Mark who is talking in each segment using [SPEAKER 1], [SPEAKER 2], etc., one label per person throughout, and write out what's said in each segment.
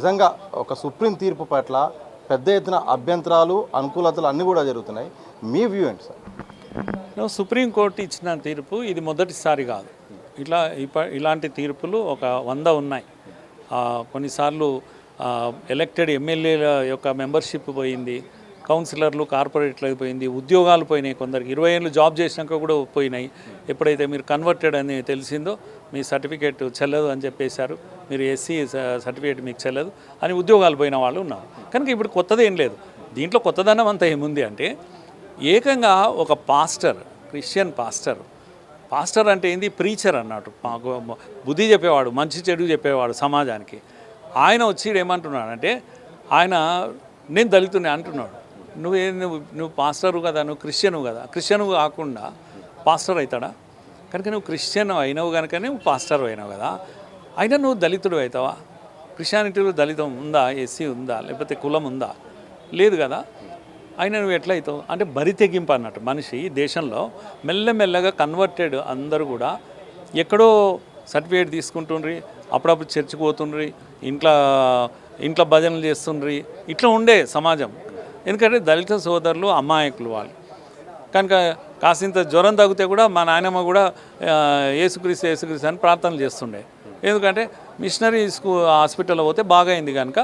[SPEAKER 1] నిజంగా ఒక సుప్రీం తీర్పు పట్ల పెద్ద ఎత్తున అభ్యంతరాలు అనుకూలతలు అన్నీ కూడా జరుగుతున్నాయి. మీ వ్యూ ఏంటి సార్?
[SPEAKER 2] సుప్రీంకోర్టు ఇచ్చిన తీర్పు ఇది మొదటిసారి కాదు. ఇలాంటి తీర్పులు ఒక 100 ఉన్నాయి. కొన్నిసార్లు ఎలక్టెడ్ ఎమ్మెల్యేల యొక్క మెంబర్షిప్ పోయింది, కౌన్సిలర్లు కార్పొరేట్లు అయిపోయింది, ఉద్యోగాలు పోయినాయి, కొందరికి 20 ఏళ్ళు జాబ్ చేసినాక కూడా పోయినాయి. ఎప్పుడైతే మీరు కన్వర్టెడ్ అని తెలిసిందో మీ సర్టిఫికేట్ చెల్లదు అని చెప్పేశారు, మీరు ఎస్సీ సర్టిఫికేట్ మీకు చెల్లదు అని ఉద్యోగాలు పోయిన వాళ్ళు ఉన్నారు. కనుక ఇప్పుడు కొత్తది ఏం లేదు. దీంట్లో కొత్తదనం అంతా ఏముంది అంటే ఏకంగా ఒక పాస్టర్, క్రిస్టియన్ పాస్టర్ అంటే ఏంది, ప్రీచర్ అన్నట్టు, బుద్ధి చెప్పేవాడు, మంచి చెడు చెప్పేవాడు సమాజానికి. ఆయన వచ్చి ఏమంటున్నాడంటే ఆయన నేను దళితుని అంటున్నాడు. నువ్వు పాస్టరు కదా, నువ్వు క్రిస్టియను కదా, క్రిస్టియను కాకుండా పాస్టర్ అవుతాడా? కనుక నువ్వు క్రిస్టియన్ అయినావు కనుక నువ్వు పాస్టర్ అయినావు కదా, అయినా నువ్వు దళితుడు అవుతావా? క్రిస్టియానిటీలో దళితం ఉందా, ఎస్సీ ఉందా, లేకపోతే కులం ఉందా? లేదు కదా. అయినా నువ్వు ఎట్లా అవుతావు అంటే బరి తెగింపు అన్నట్టు. మనిషి దేశంలో మెల్లమెల్లగా కన్వర్టెడ్ అందరూ కూడా ఎక్కడో సర్టిఫికేట్ తీసుకుంటుండ్రి, అప్పుడప్పుడు చర్చికి పోతుండ్రి, ఇంట్లో భజనలు చేస్తుండ్రి. ఇట్లా ఉండే సమాజం. ఎందుకంటే దళిత సోదరులు అమాయకులు వాళ్ళు. కనుక కాసింత జ్వరం తగ్గితే కూడా మా నాయనమ్మ కూడా యేసుక్రీస్తు అని ప్రార్థనలు చేస్తుండే. ఎందుకంటే మిషనరీ హాస్పిటల్లో పోతే బాగా అయింది కనుక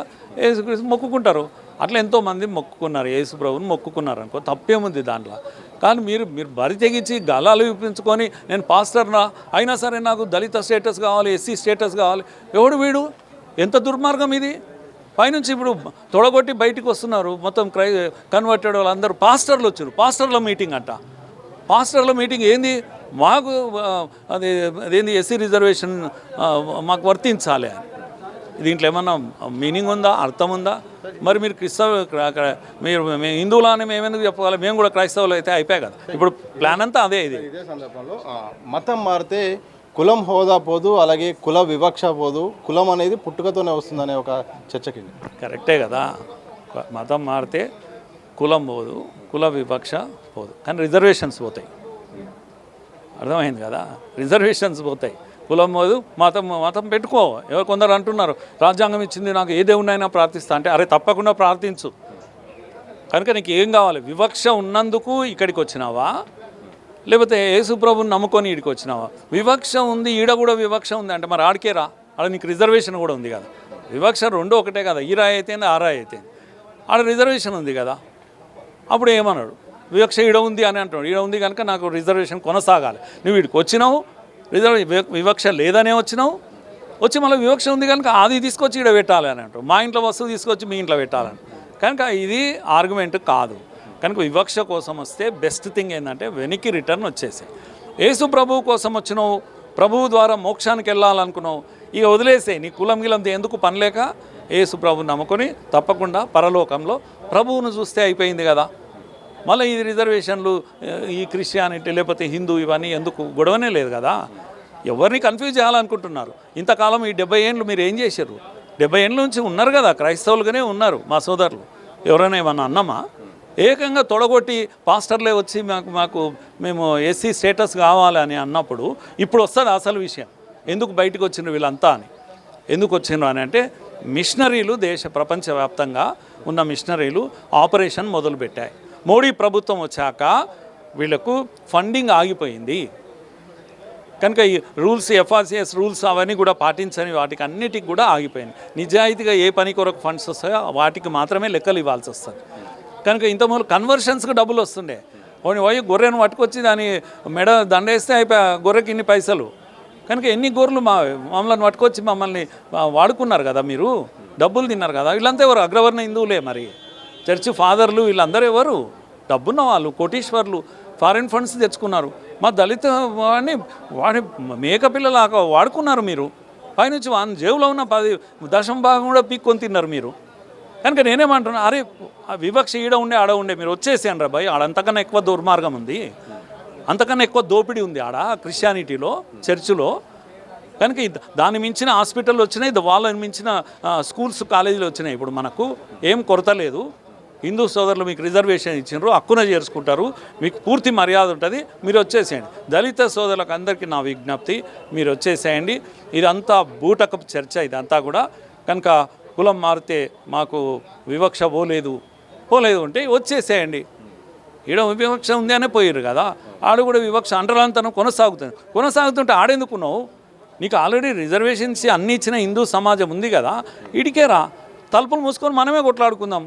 [SPEAKER 2] యేసుక్రీస్తు మొక్కుకుంటారు. అట్లా ఎంతోమంది మొక్కుకున్నారు, యేసు ప్రభువుని మొక్కుకున్నారు అనుకో, తప్పేముంది దాంట్లో. కానీ మీరు బరి తెగించి గలాలు చూపించుకొని నేను పాస్టర్నా, అయినా సరే నాకు దళిత స్టేటస్ కావాలి, ఎస్సీ స్టేటస్ కావాలి. ఎవడు వీడు? ఎంత దుర్మార్గం ఇది! పైనుంచి ఇప్పుడు తొడగొట్టి బయటికి వస్తున్నారు మొత్తం కన్వర్టెడ్ వాళ్ళందరూ. పాస్టర్లు వచ్చారు, పాస్టర్ల మీటింగ్ అంట. పాస్టర్ల మీటింగ్ ఏంది? మాకు అదేంది ఎస్సీ రిజర్వేషన్ మాకు వర్తించాలి అని. దీంట్లో ఏమన్నా మీనింగ్ ఉందా, అర్థం ఉందా? మరి మీరు మీరు హిందువులని మేము ఎందుకు చెప్పాలి? మేము కూడా క్రైస్తవులు అయితే అయిపోయాయి కదా. ఇప్పుడు ప్లాన్ అంతా అదే.
[SPEAKER 1] ఇదే సందర్భంలో మతం మారితే కులం హోదా పోదు, అలాగే కుల వివక్ష పోదు, కులం అనేది పుట్టుకతోనే వస్తుందనే ఒక చర్చకి.
[SPEAKER 2] కరెక్టే కదా. మతం మారితే కులం పోదు, కుల వివక్ష పోదు, కానీ రిజర్వేషన్స్ పోతాయి. అర్థమైంది కదా. రిజర్వేషన్స్ పోతాయి, కులం పోదు, మతం పెట్టుకో. ఎవరు కొందరు అంటున్నారు రాజ్యాంగం ఇచ్చింది నాకు ఏ దేవుడినైనా ప్రార్థిస్తా అంటే, అరే తప్పకుండా ప్రార్థించు. కనుక నీకు ఏం కావాలి? వివక్ష ఉన్నందుకు ఇక్కడికి వచ్చినావా, లేకపోతే యేసుప్రభుని నమ్ముకొని ఈడికి వచ్చినావా? వివక్ష ఉంది, ఈడ కూడా వివక్ష ఉంది అంటే మరి ఆడికే రా. ఆడ నీకు రిజర్వేషన్ కూడా ఉంది కదా. వివక్ష రెండు ఒకటే కదా, ఈ రాయి అయితేంది ఆ రాయి అయితేంది. ఆడ రిజర్వేషన్ ఉంది కదా. అప్పుడు ఏమన్నాడు? వివక్ష ఈడ ఉంది అని అంటున్నాడు. ఈడ ఉంది కనుక నాకు రిజర్వేషన్ కొనసాగాలి. నువ్వు వీడికి వచ్చినావు, వివక్ష లేదనే వచ్చినావు, వచ్చి మళ్ళీ వివక్ష ఉంది కనుక అది తీసుకొచ్చి ఈడ పెట్టాలి అని అంటారు. మా ఇంట్లో వస్తువు తీసుకొచ్చి మీ ఇంట్లో పెట్టాలని. కనుక ఇది ఆర్గ్యుమెంట్ కాదు. కనుక వివక్ష కోసం వస్తే బెస్ట్ థింగ్ ఏంటంటే వెనక్కి రిటర్న్ వచ్చేసి యేసు ప్రభువు కోసం వచ్చినావు, ప్రభువు ద్వారా మోక్షానికి వెళ్ళాలనుకున్నావు, ఇక వదిలేసే. నీ కులం గిలంతో ఎందుకు పనిలేక యేసు ప్రభువుని నమ్ముకొని తప్పకుండా పరలోకంలో ప్రభువును చూస్తే అయిపోయింది కదా. మళ్ళీ ఈ రిజర్వేషన్లు, ఈ క్రిస్టియానిటీ లేకపోతే హిందూ ఇవన్నీ ఎందుకు? గొడవనే లేదు కదా. ఎవరిని కన్ఫ్యూజ్ చేయాలనుకుంటున్నారు? ఇంతకాలం ఈ 70 ఏళ్ళు మీరు ఏం చేశారు? 70 ఏళ్ళ నుంచి ఉన్నారు కదా, క్రైస్తవులుగానే ఉన్నారు మా సోదరులు. ఎవరైనా ఏమన్నా అన్నామా? ఏకంగా తొడగొట్టి పాస్టర్లే వచ్చి మేము ఎస్సీ స్టేటస్ కావాలని అన్నప్పుడు ఇప్పుడు వస్తుంది అసలు విషయం. ఎందుకు బయటకు వచ్చిండ్రు వీళ్ళంతా అని. ఎందుకు వచ్చిండ్రు అని అంటే మిషనరీలు ప్రపంచవ్యాప్తంగా ఉన్న మిషనరీలు ఆపరేషన్ మొదలుపెట్టాయి. మోడీ ప్రభుత్వం వచ్చాక వీళ్ళకు ఫండింగ్ ఆగిపోయింది కనుక ఈ రూల్స్, ఎఫ్ఆర్సిఎస్ రూల్స్ అవన్నీ కూడా పాటించని వాటికి అన్నిటికి కూడా ఆగిపోయింది. నిజాయితీగా ఏ పని కొరకు ఫండ్స్ వస్తాయో వాటికి మాత్రమే లెక్కలు ఇవ్వాల్సి వస్తుంది. కనుక ఇంతకుముందు కన్వర్షన్స్కి డబ్బులు వస్తుండే. పోయి గొర్రెను పట్టుకొచ్చి దాని మెడ దండేస్తే అయిపోయా, గొర్రెకి ఇన్ని పైసలు. కనుక ఎన్ని గొర్రెలు మమ్మల్ని పట్టుకొచ్చి మమ్మల్ని వాడుకున్నారు కదా, మీరు డబ్బులు తిన్నారు కదా. వీళ్ళంతా ఎవరు? అగ్రవర్ణ హిందువులే. మరి చర్చి ఫాదర్లు వీళ్ళందరూ ఎవరు? డబ్బున్న వాళ్ళు, కోటీశ్వర్లు, ఫారిన్ ఫండ్స్ తెచ్చుకున్నారు. మా దళిత వాడి మేకపిల్లలాగా వాడుకున్నారు మీరు. పైనుంచి జేబులో ఉన్న 10% భాగం కూడా పీక్కొని తిన్నారు మీరు. కనుక నేనేమంటున్నా, అరే వివక్ష ఈడ ఉండే ఆడ ఉండే మీరు వచ్చేసాను రా భయ్. ఆడంతకన్నా ఎక్కువ దుర్మార్గం ఉంది, అంతకన్నా ఎక్కువ దోపిడీ ఉంది ఆడ క్రిస్టియానిటీలో, చర్చిలో. కనుక దాన్ని మించిన హాస్పిటల్ వచ్చినాయి, వాళ్ళని మించిన స్కూల్స్, కాలేజీలు వచ్చినాయి. ఇప్పుడు మనకు ఏం కొరత లేదు. హిందూ సోదరులు మీకు రిజర్వేషన్ ఇచ్చినారు, హక్కున చేర్చుకుంటారు, మీకు పూర్తి మర్యాద ఉంటుంది, మీరు వచ్చేసేయండి. దళిత సోదరులకు అందరికీ నా విజ్ఞప్తి, మీరు వచ్చేసేయండి. ఇదంతా బూటకపు చర్చ ఇదంతా కూడా. కనుక కులం మారితే మాకు వివక్ష పోలేదు అంటే వచ్చేసేయండి. ఈడ వివక్ష ఉంది అనే పోయారు కదా, ఆడ కూడా వివక్ష అంటరాంతనం కొనసాగుతుంటే ఆడెందుకున్నావు? నీకు ఆల్రెడీ రిజర్వేషన్స్ అన్నీ ఇచ్చిన హిందూ సమాజం ఉంది కదా, ఇడికే రా, తలుపులు మూసుకొని మనమే కొట్లాడుకుందాం,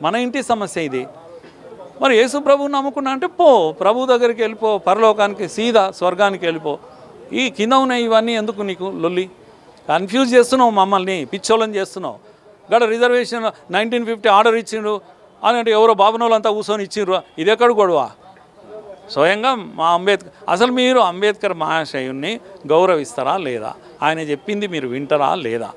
[SPEAKER 2] మన ఇంటి సమస్య ఇది. మరి యేసు ప్రభువుని నమ్ముకున్నా అంటే పో, ప్రభు దగ్గరికి వెళ్ళిపో, పరలోకానికి సీదా స్వర్గానికి వెళ్ళిపో. ఈ కింద ఉన్నాయి ఇవన్నీ ఎందుకు నీకు లొల్లి? కన్ఫ్యూజ్ చేస్తున్నావు, మమ్మల్ని పిచ్చోళ్ళని చేస్తున్నావు. గడ రిజర్వేషన్ 1950 ఆర్డర్ ఇచ్చిండ్రు అని అంటే ఎవరో బాబునోళ్ళంతా కూర్చొని ఇచ్చిండ్రు, ఇది ఎక్కడ గొడవ? స్వయంగా మా అంబేద్కర్, అసలు మీరు అంబేద్కర్ మహాశయుని గౌరవిస్తారా లేదా? ఆయన చెప్పింది మీరు వింటారా లేదా?